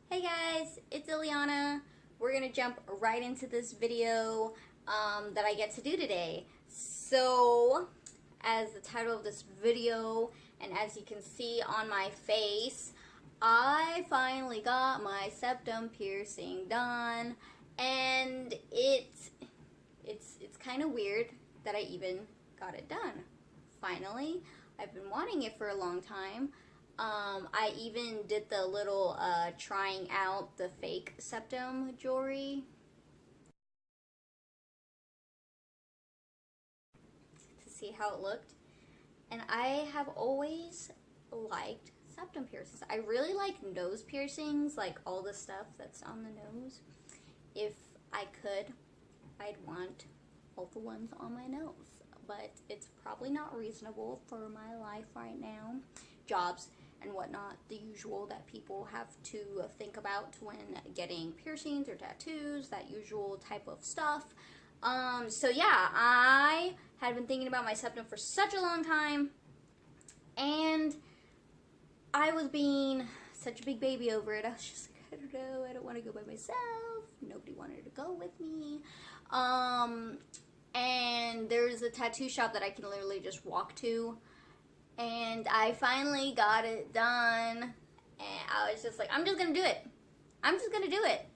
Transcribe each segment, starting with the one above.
Hey guys, it's Ileana. We're gonna jump right into this video that I get to do today. So, as the title of this video, and as you can see on my face, I finally got my septum piercing done, and it's kind of weird that I even got it done. Finally, I've been wanting it for a long time. I even did the little trying out the fake septum jewelry to see how it looked. And I have always liked septum piercings. I really like nose piercings, like all the stuff that's on the nose. If I could, I'd want all the ones on my nose. But it's probably not reasonable for my life right now. Jobs and whatnot, the usual that people have to think about when getting piercings or tattoos, that usual type of stuff. So yeah, I had been thinking about my septum for such a long time, and I was being such a big baby over it. I was just like, I don't know, I don't want to go by myself. Nobody wanted to go with me. And there's a tattoo shop that I can literally just walk to. And I finally got it done, and I was just like, I'm just gonna do it. I'm just gonna do it.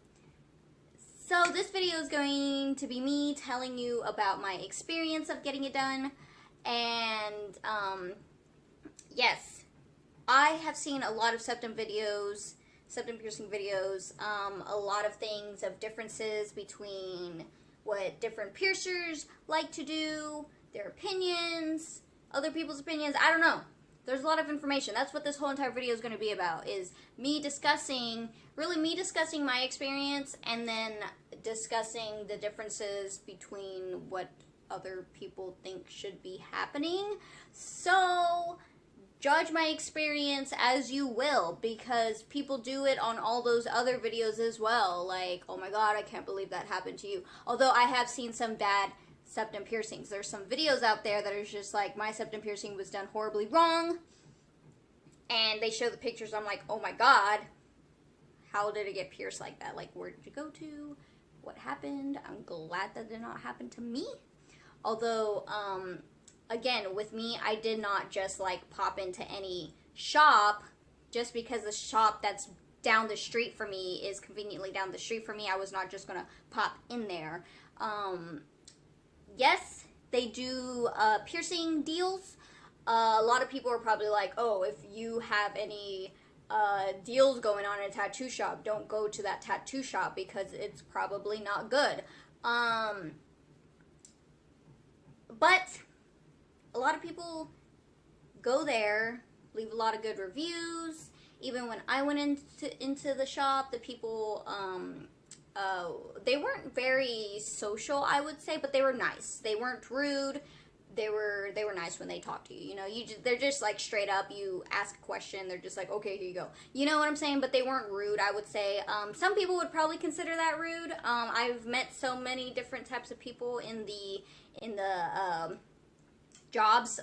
So this video is going to be me telling you about my experience of getting it done. And yes, I have seen a lot of septum videos, septum piercing videos, a lot of things of differences between what different piercers like to do, their opinions, other people's opinions. I don't know. There's a lot of information. That's what this whole entire video is going to be about, is me discussing my experience, and then discussing the differences between what other people think should be happening. So, judge my experience as you will, because people do it on all those other videos as well. Like, oh my god, I can't believe that happened to you. Although I have seen some bad septum piercings. There's some videos out there that are just like, my septum piercing was done horribly wrong, and they show the pictures. I'm like, oh my god, how did it get pierced like that? Like, where did you go to? What happened? I'm glad that did not happen to me. Although, again, with me, I did not just like pop into any shop just because the shop that's down the street for me is conveniently down the street for me. I was not just gonna pop in there. Yes, they do piercing deals. A lot of people are probably like, oh, if you have any deals going on in a tattoo shop, don't go to that tattoo shop because it's probably not good. But a lot of people go there, leave a lot of good reviews. Even when I went into the shop, the people, they weren't very social, I would say, but they were nice. They weren't rude. They were nice when they talked to you. You know, they're just like straight up. You ask a question, they're just like, okay, here you go. You know what I'm saying? But they weren't rude, I would say. Some people would probably consider that rude. I've met so many different types of people in the jobs,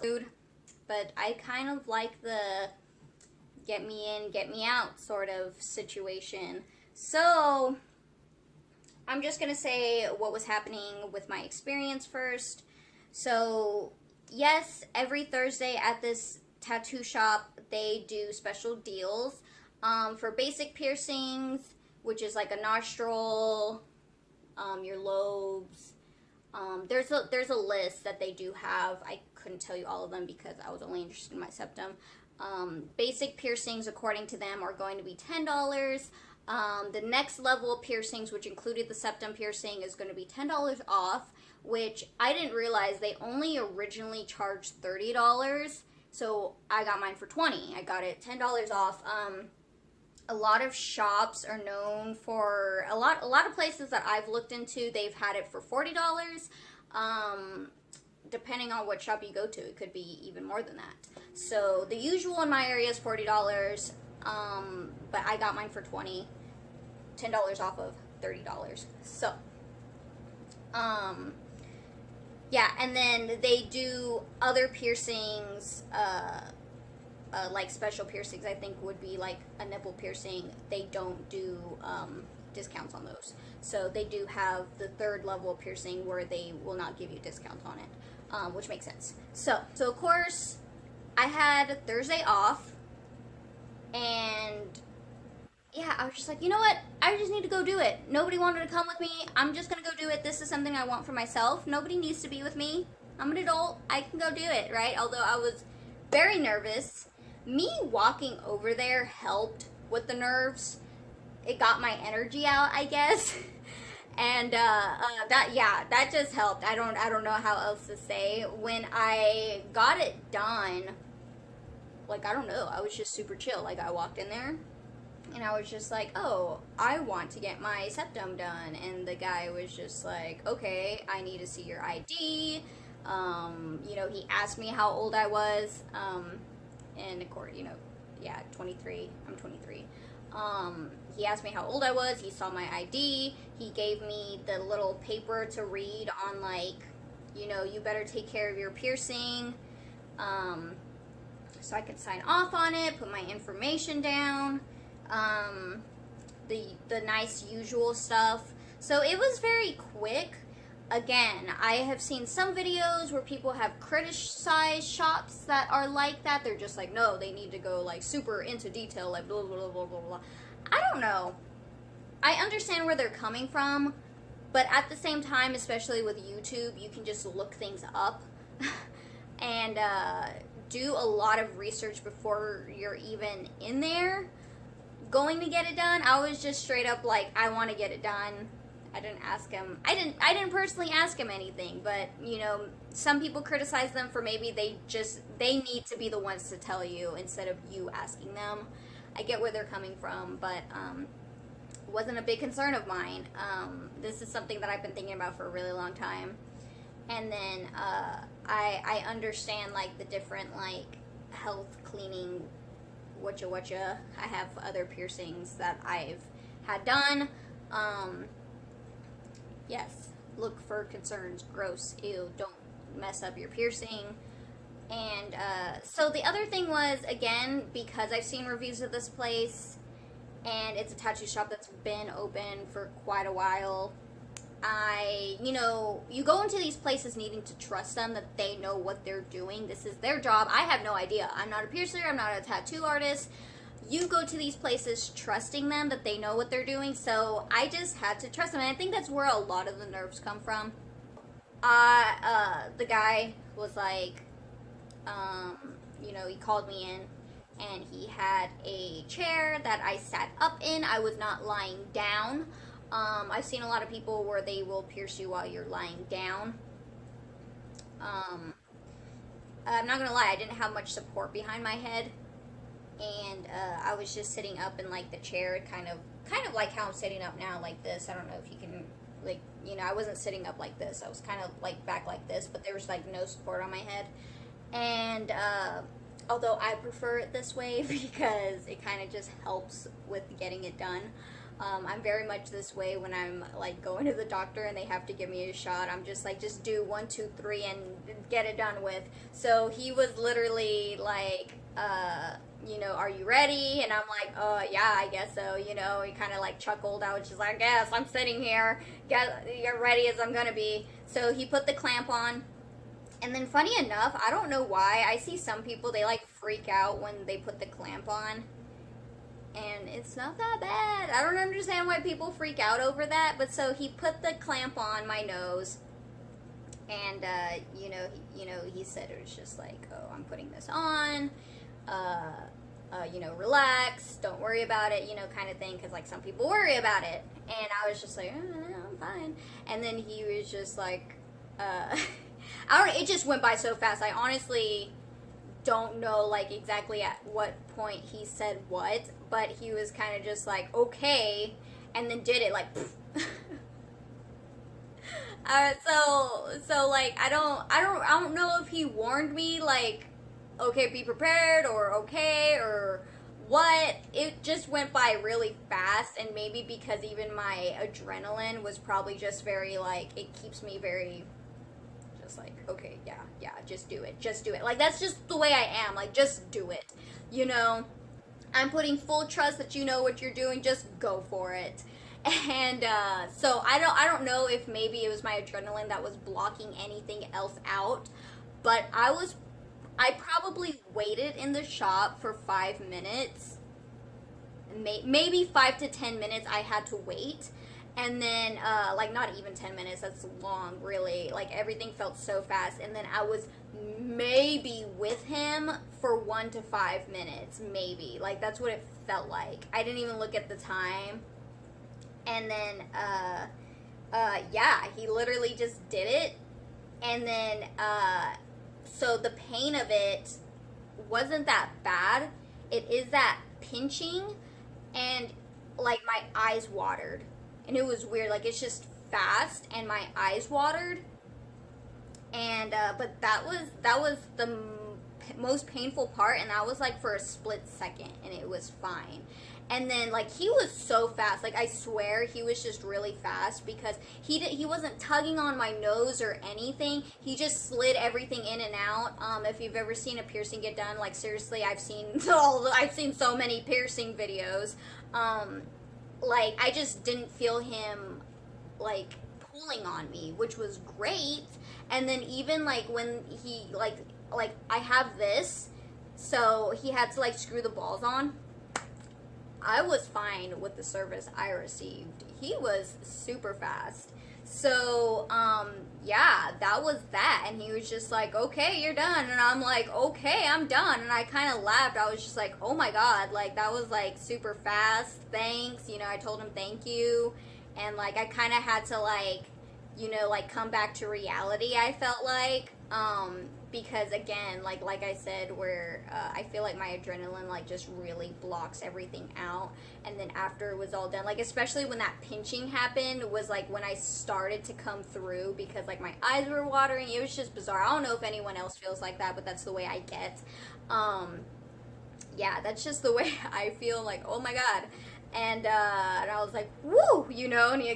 but I kind of like the get me in, get me out sort of situation. So I'm just gonna say what was happening with my experience first. So yes, every Thursday at this tattoo shop, they do special deals for basic piercings, which is like a nostril, your lobes. There's a list that they do have. I couldn't tell you all of them because I was only interested in my septum. Basic piercings, according to them, are going to be $10. The next level of piercings, which included the septum piercing, is going to be $10 off, which I didn't realize they only originally charged $30. So I got mine for $20. I got it $10 off. A lot of shops are known for, a lot of places that I've looked into, they've had it for $40. Depending on what shop you go to, it could be even more than that. So the usual in my area is $40, but I got mine for $20, $10 off of $30. So, yeah, and then they do other piercings, like special piercings, I think would be like a nipple piercing. They don't do discounts on those. So they do have the third level of piercing where they will not give you discounts on it, which makes sense. So of course, I had Thursday off, and yeah, I was just like, you know what? I just need to go do it. Nobody wanted to come with me. I'm just gonna go do it. This is something I want for myself. Nobody needs to be with me. I'm an adult. I can go do it, right? Although I was very nervous. Me walking over there helped with the nerves. It got my energy out, I guess. And that just helped. I don't know how else to say. When I got it done, like, I don't know, I was just super chill. Like, I walked in there and I was just like, oh, I want to get my septum done. And the guy was just like, okay, I need to see your ID. You know, he asked me how old I was. And of course, you know, yeah, 23. I'm 23. He asked me how old I was. He saw my ID. He gave me the little paper to read on, like, you know, you better take care of your piercing. So I could sign off on it, put my information down, the nice usual stuff. So it was very quick. Again, I have seen some videos where people have criticized shops that are like that. They're just like, no, they need to go like super into detail, like blah, blah, blah, blah, blah. I don't know. I understand where they're coming from, but at the same time, especially with YouTube, you can just look things up and do a lot of research before you're even in there going to get it done. I was just straight up like, I want to get it done. I didn't ask him. I didn't personally ask him anything, but you know, some people criticize them for maybe they need to be the ones to tell you instead of you asking them. I get where they're coming from, but it wasn't a big concern of mine. This is something that I've been thinking about for a really long time. And then I understand like the different like health cleaning whatcha. I have other piercings that I've had done. Yes, look for concerns. Gross. Ew. Don't mess up your piercing. And so the other thing was, again, because I've seen reviews of this place and it's a tattoo shop that's been open for quite a while, you know, you go into these places needing to trust them, that they know what they're doing. This is their job. I have no idea. I'm not a piercer. I'm not a tattoo artist. You go to these places trusting them that they know what they're doing, so I just had to trust them, and I think that's where a lot of the nerves come from. The guy was like, you know, he called me in, and he had a chair that I sat up in. I was not lying down. I've seen a lot of people where they will pierce you while you're lying down. I'm not gonna lie, I didn't have much support behind my head. And I was just sitting up in like the chair, kind of like how I'm sitting up now, like this. I don't know if you can, like, you know, I wasn't sitting up like this. I was kind of like back like this, but there was like no support on my head. And although I prefer it this way because it kind of just helps with getting it done. I'm very much this way when I'm like going to the doctor and they have to give me a shot. I'm just like, just do 1, 2, 3 and get it done with. So he was literally like, you know, are you ready? And I'm like, yeah, I guess so. You know, he kind of like chuckled. I was just like, yes, I'm sitting here. Get ready as I'm gonna be. So he put the clamp on. And then funny enough, I don't know why, I see some people, they like freak out when they put the clamp on. And it's not that bad. I don't understand why people freak out over that. But so he put the clamp on my nose. And, you know, he said it was just like, oh, I'm putting this on. You know, relax, don't worry about it, you know, kind of thing, because like some people worry about it, and I was just like, I'm fine. And then he was just like, I don't know, it just went by so fast. I honestly don't know like exactly at what point he said what, but he was kind of just like, okay, and then did it like so like I don't know if he warned me like, okay, be prepared, or okay, or what. It just went by really fast, and maybe because even my adrenaline was probably just very like, it keeps me very just like, okay, yeah, just do it, like that's just the way I am, like just do it. you know, I'm putting full trust that you know what you're doing. Just go for it. And so I don't know if maybe it was my adrenaline that was blocking anything else out, but I probably waited in the shop for 5 minutes, maybe 5 to 10 minutes. I had to wait, and then like not even 10 minutes. That's long, really. Like everything felt so fast, and then I was maybe with him for 1 to 5 minutes, maybe. Like that's what it felt like. I didn't even look at the time, and then yeah, he literally just did it, and then so the pain of it wasn't that bad. It is that pinching, and like my eyes watered, and it was weird. Like it's just fast, and my eyes watered, and but that was the most painful part, and that was like for a split second, and it was fine. And then like he was so fast, like I swear he was just really fast, because he wasn't tugging on my nose or anything. He just slid everything in and out. If you've ever seen a piercing get done, like seriously, I've seen so many piercing videos. Like I just didn't feel him like pulling on me, which was great. And then even like when he like I have this, so he had to like screw the balls on. I was fine with the service I received. He was super fast. So, yeah, that was that. And he was just like, okay, you're done. And I'm like, okay, I'm done. And I kind of laughed. I was just like, oh my God, like that was like super fast. Thanks. You know, I told him thank you. And like, I kind of had to like, you know, like come back to reality, I felt like. Because again, like I said, where I feel like my adrenaline like just really blocks everything out, and then after it was all done, like especially when that pinching happened, was like when I started to come through, because like my eyes were watering. It was just bizarre. I don't know if anyone else feels like that, but that's the way I get. Yeah, that's just the way I feel. Like, oh my God. And I was like, woo, you know. And he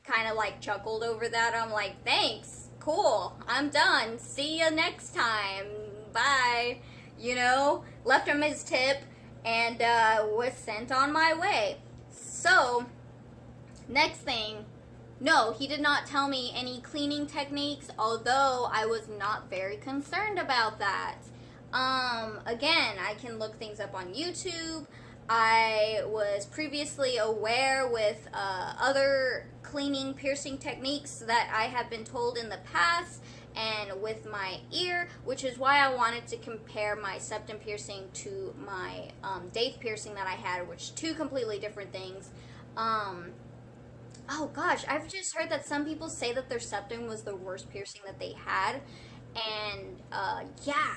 kind of like chuckled over that. I'm like, thanks. Cool, I'm done. See you next time. Bye. You know, left him his tip, and was sent on my way. So, next thing, no, he did not tell me any cleaning techniques, although I was not very concerned about that. Again, I can look things up on YouTube. I was previously aware with other cleaning piercing techniques that I have been told in the past, and with my ear, which is why I wanted to compare my septum piercing to my Dave piercing that I had, which two completely different things. Oh gosh, I've just heard that some people say that their septum was the worst piercing that they had, and yeah,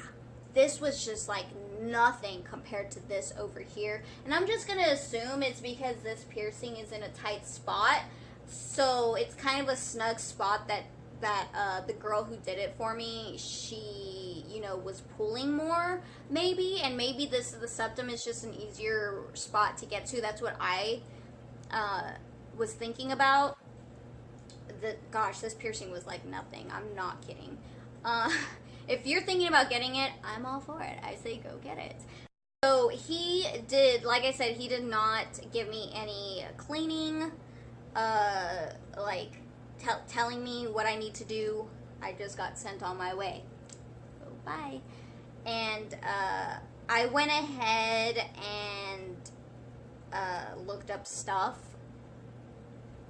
this was just like nothing compared to this over here. And I'm just gonna assume it's because this piercing is in a tight spot, so it's kind of a snug spot that the girl who did it for me, she, you know, was pulling more, maybe. And maybe the septum is just an easier spot to get to. That's what I was thinking about. Gosh, this piercing was like nothing. I'm not kidding. If you're thinking about getting it, I'm all for it. I say go get it. So he did, like I said, he did not give me any cleaning, like telling me what I need to do. I just got sent on my way. So bye. And I went ahead and looked up stuff.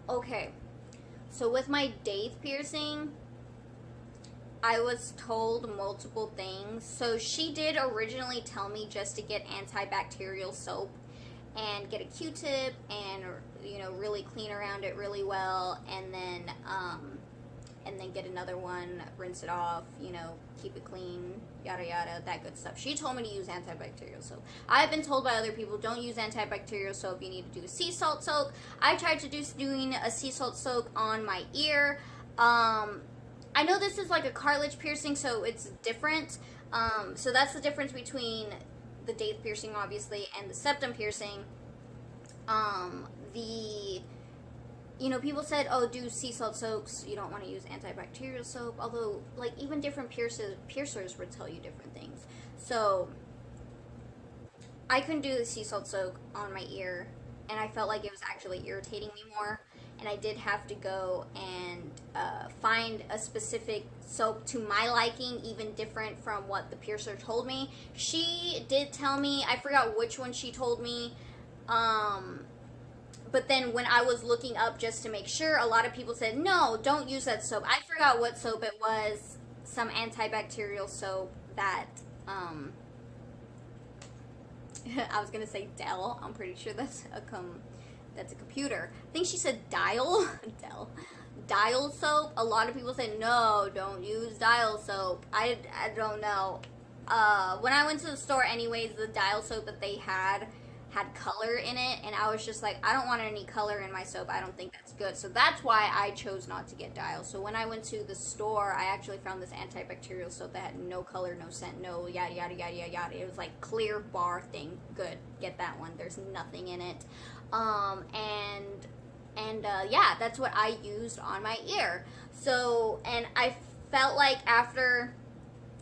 Okay, so with my Dave piercing, I was told multiple things. So she did originally tell me just to get antibacterial soap and get a Q-tip and, you know, really clean around it really well, and then get another one, rinse it off, you know, keep it clean, yada yada, that good stuff. She told me to use antibacterial soap. I've been told by other people, don't use antibacterial soap, you need to do a sea salt soak. I tried to doing a sea salt soak on my ear. I know this is like a cartilage piercing, so it's different. So that's the difference between the Dave piercing, obviously, and the septum piercing. You know, people said, oh, do sea salt soaks. You don't want to use antibacterial soap. Although, like, even different piercers would tell you different things. So, I couldn't do the sea salt soak on my ear, and I felt like it was actually irritating me more. And I did have to go and find a specific soap to my liking, even different from what the piercer told me. She did tell me, I forgot which one she told me, but then when I was looking up just to make sure, a lot of people said, no, don't use that soap. I forgot what soap it was, some antibacterial soap that, I was gonna say Dell. I'm pretty sure that's a computer. I think she said Dial. Dell. Dial soap. A lot of people said no, don't use Dial soap. I don't know. When I went to the store, anyways, the Dial soap that they had color in it, and I was just like, I don't want any color in my soap. I don't think that's good. So that's why I chose not to get Dial. So when I went to the store, I actually found this antibacterial soap that had no color, no scent, no yada yada yada yada yada. It was like clear bar thing. Good, get that one. There's nothing in it. Yeah, that's what I used on my ear. So, and I felt like after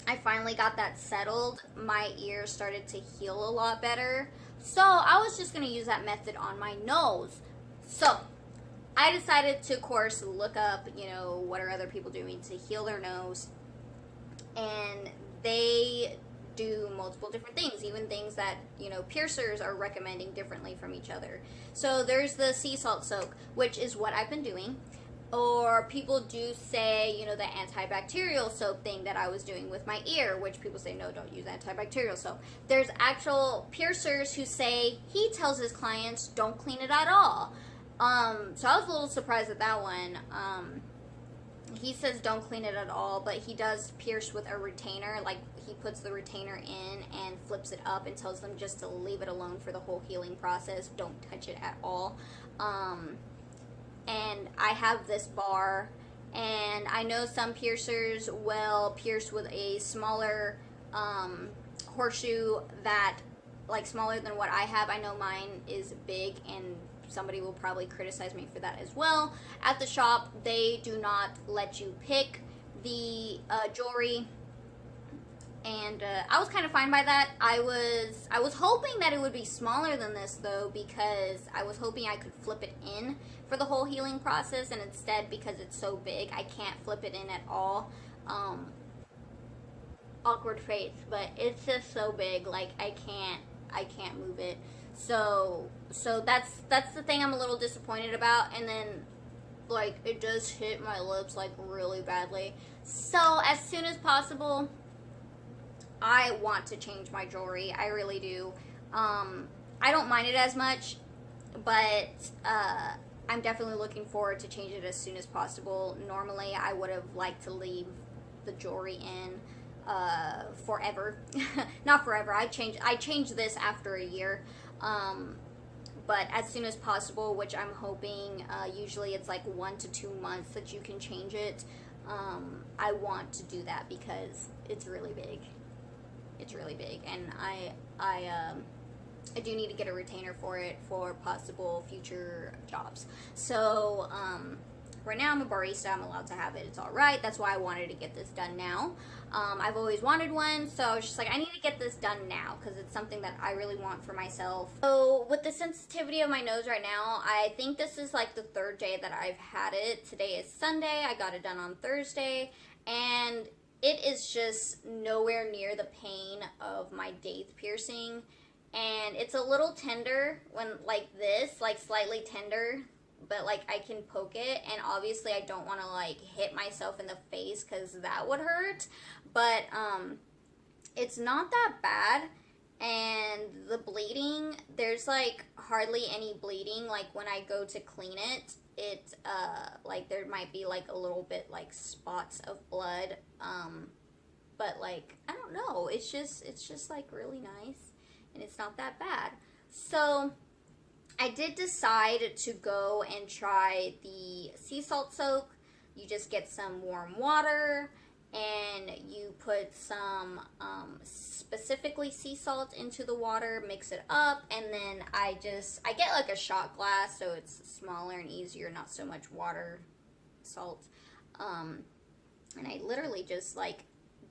I finally got that settled, my ear started to heal a lot better. So I was just going to use that method on my nose. So I decided to, of course, look up, what are other people doing to heal their nose. And they do multiple different things, even things that, piercers are recommending differently from each other. So there's the sea salt soak, which is what I've been doing. Or people do say, the antibacterial soap thing that I was doing with my ear, which people say, no, don't use antibacterial soap. There's actual piercers who say he tells his clients, don't clean it at all. So I was a little surprised at that one. He says don't clean it at all, but he does pierce with a retainer. Like, he puts the retainer in and flips it up and tells them just to leave it alone for the whole healing process. Don't touch it at all. And I have this bar, and I know some piercers will pierce with a smaller horseshoe that, like, smaller than what I have. I know mine is big, and somebody will probably criticize me for that as well. At the shop, they do not let you pick the jewelry, and I was kind of fine by that. I was hoping that it would be smaller than this, though, because I was hoping I could flip it in for the whole healing process, and instead, because it's so big, I can't flip it in at all. Awkward face, but it's just so big, like, I can't move it. So that's the thing I'm a little disappointed about. And then, like, it does hit my lips, like, really badly. So as soon as possible, I want to change my jewelry. I really do. I don't mind it as much, but I'm definitely looking forward to change it as soon as possible. Normally, I would have liked to leave the jewelry in forever. Not forever. I changed this after a year. But as soon as possible, which I'm hoping, usually it's like 1 to 2 months that you can change it. I want to do that because it's really big. It's really big, and I do need to get a retainer for it for possible future jobs. So right now I'm a barista. I'm allowed to have it. It's all right. That's why I wanted to get this done now. I've always wanted one, so I was just like, I need to get this done now because it's something that I really want for myself. So with the sensitivity of my nose right now, I think this is like the 3rd day that I've had it. Today is Sunday. I got it done on Thursday, and it is just nowhere near the pain of my daith piercing. And it's a little tender when, like this, like slightly tender, but like I can poke it, and obviously I don't want to like hit myself in the face because that would hurt. But it's not that bad, and the bleeding, there's like hardly any bleeding. Like when I go to clean it, it like there might be like a little bit like spots of blood, but like I don't know, it's just like really nice, and it's not that bad. So I did decide to go and try the sea salt soak. You just get some warm water and you put some specifically sea salt into the water, mix it up, and then I get like a shot glass so it's smaller and easier, not so much water, salt, and I literally just like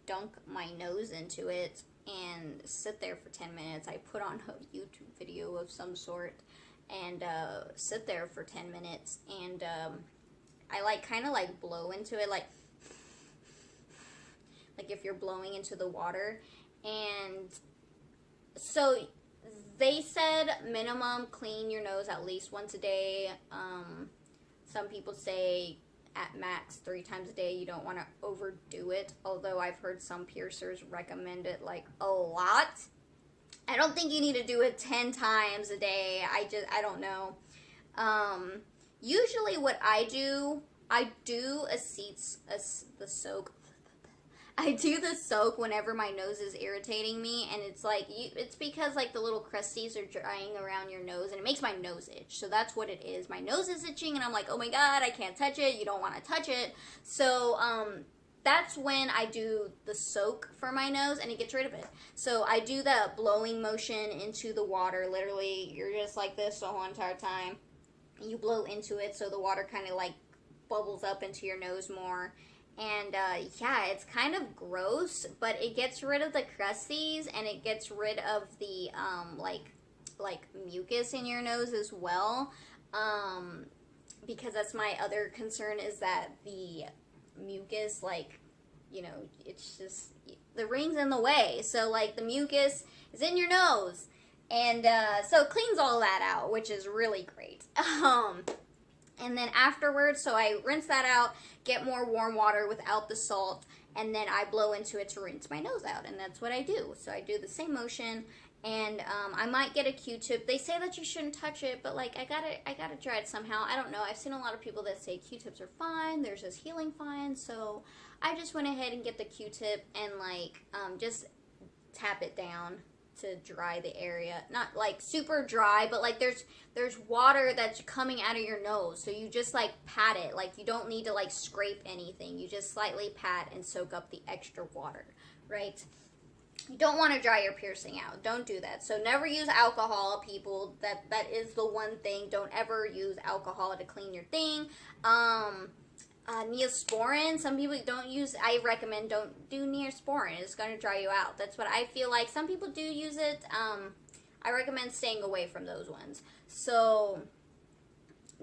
dunk my nose into it and sit there for 10 minutes. I put on a YouTube video of some sort and sit there for 10 minutes, and I like kind of like blow into it, like if you're blowing into the water. And so they said minimum clean your nose at least once a day. Some people say at max 3 times a day. You don't want to overdo it, although I've heard some piercers recommend it like a lot. I don't think you need to do it 10 times a day. I don't know. Usually what I do the soak. I do the soak whenever my nose is irritating me, and it's like, it's because like the little crusties are drying around your nose, and it makes my nose itch. So that's what it is. My nose is itching, and I'm like, oh my god, I can't touch it. You don't want to touch it. So that's when I do the soak for my nose, and it gets rid of it. So I do the blowing motion into the water. Literally, you're just like this the whole entire time. You blow into it, so the water kind of like bubbles up into your nose more. And yeah, it's kind of gross, but it gets rid of the crusties, and it gets rid of the like mucus in your nose as well. Because that's my other concern, is that the mucus, like, you know, it's just, the ring's in the way. So like the mucus is in your nose, and so it cleans all that out, which is really great. And then afterwards, so I rinse that out, get more warm water without the salt, and then I blow into it to rinse my nose out, and that's what I do. So I do the same motion, and I might get a Q-tip. They say that you shouldn't touch it, but like I gotta try it somehow. I don't know. I've seen a lot of people that say Q-tips are fine. They're just healing fine. So I just went ahead and get the Q-tip and like just tap it down to dry the area. Not like super dry, but like there's water that's coming out of your nose, so you just like pat it. Like you don't need to like scrape anything. You just slightly pat and soak up the extra water, right? You don't want to dry your piercing out. Don't do that. So never use alcohol, people. That is the one thing. Don't ever use alcohol to clean your thing. Neosporin, some people don't use. I recommend don't do Neosporin. It's going to dry you out. That's what I feel like. Some people do use it. I recommend staying away from those ones. So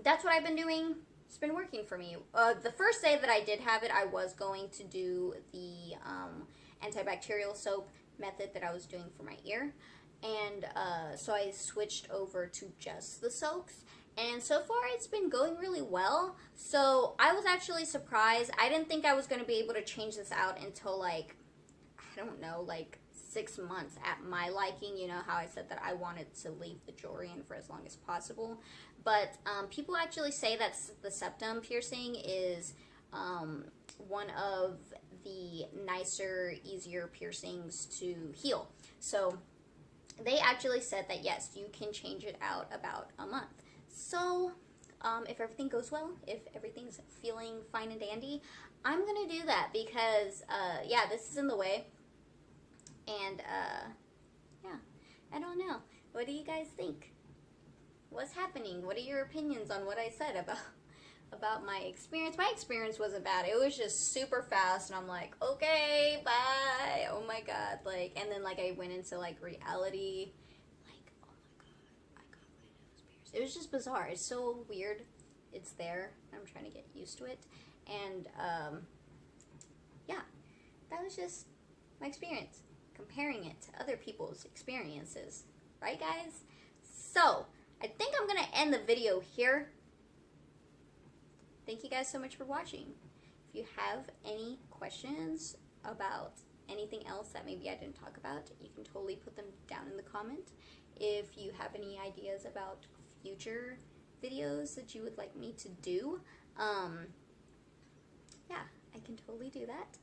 that's what I've been doing. It's been working for me. The first day that I did have it, I was going to do the antibacterial soap method that I was doing for my ear. And so I switched over to just the soaks. And so far, it's been going really well. So I was actually surprised. I didn't think I was going to be able to change this out until like, I don't know, like 6 months at my liking. You know how I said that I wanted to leave the jewelry in for as long as possible. But people actually say that the septum piercing is one of the nicer, easier piercings to heal. So they actually said that yes, you can change it out about a month. So, if everything goes well, if everything's feeling fine and dandy, I'm going to do that because, yeah, this is in the way. And, yeah, I don't know. What do you guys think? What's happening? What are your opinions on what I said about my experience? My experience wasn't bad. It was just super fast, and I'm like, okay, bye. Oh my god. Like, and then, like, I went into, like, reality. It was just bizarre. It's so weird. It's there. I'm trying to get used to it. And, yeah, that was just my experience. Comparing it to other people's experiences. Right, guys? So, I think I'm going to end the video here. Thank you guys so much for watching. If you have any questions about anything else that maybe I didn't talk about, you can totally put them down in the comment. If you have any ideas about future videos that you would like me to do, yeah, I can totally do that.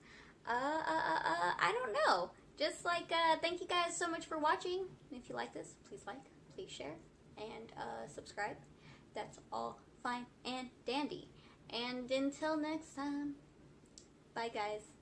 I don't know. Just like, thank you guys so much for watching. And if you like this, please like, please share, and subscribe. That's all fine and dandy. And until next time, bye guys.